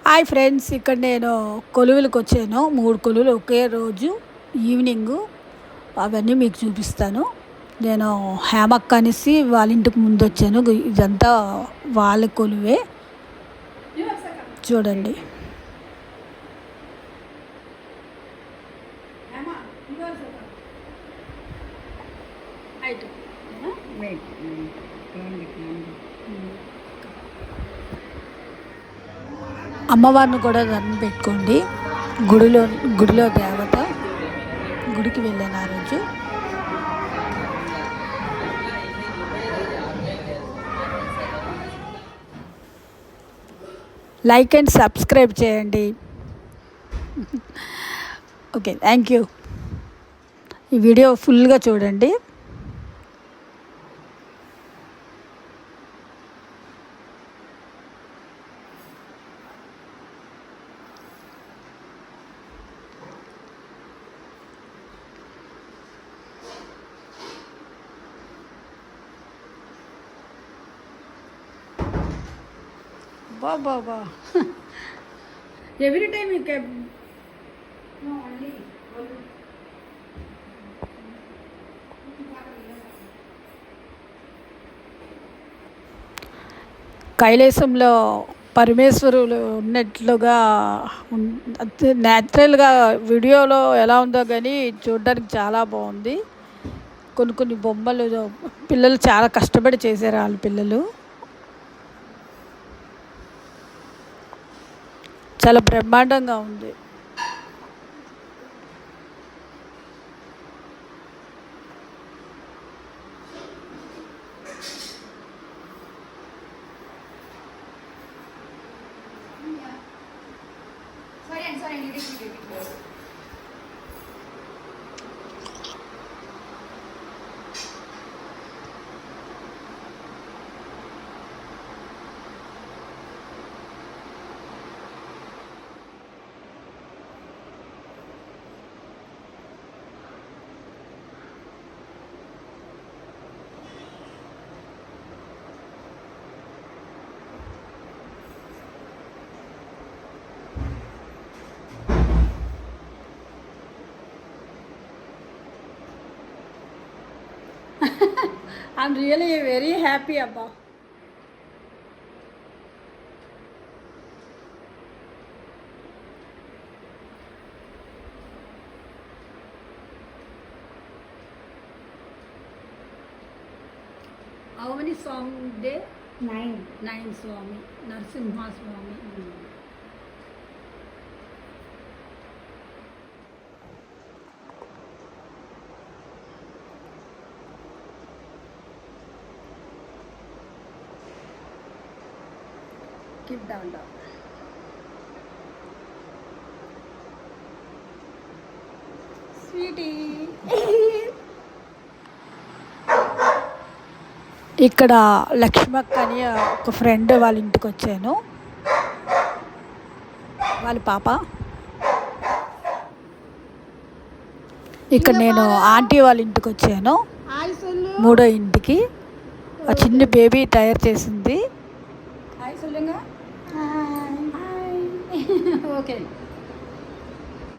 Hi friends, ఇక్కడ నేను కొలువులకు వచ్చాను. 3 కొలువులు ఒకే రోజు ఈవినింగు. అవన్నీ మీకు చూపిస్తాను. నేను హేమక్క అనేసి వాళ్ళ ఇంటికి ముందు వచ్చాను. ఇదంతా వాళ్ళ కొలువే, చూడండి. అమ్మవారిని కూడా దండం పెట్టుకోండి. గుడిలో దేవత. గుడికి వెళ్ళాను ఆ రోజు. లైక్ అండ్ సబ్స్క్రైబ్ చేయండి. Okay, thank you. ఈ వీడియో ఫుల్గా చూడండి. బాబా ఎవ్రీ టైమ్ కైలాసంలో పరమేశ్వరులు ఉన్నట్లుగా న్యాచురల్గా వీడియోలో ఎలా ఉందో కానీ చూడడానికి చాలా బాగుంది. కొన్ని బొమ్మలు పిల్లలు చాలా కష్టపడి చేశారు. వాళ్ళ పిల్లలు చాలా బ్రహ్మాండంగా ఉంది. I'm really very happy about. How many song day? 9 Swami, Narasimha Swami. Keep down. Sweetie. ఇక్కడ లక్ష్మక్క అని ఒక ఫ్రెండ్ వాళ్ళ ఇంటికి వచ్చాను. వాళ్ళ పాప. ఇక్కడ నేను ఆంటీ వాళ్ళ ఇంటికి వచ్చాను. 3వ ఇంటికి. ఆ చిన్న బేబీ తయారు చేసింది. ఓకే.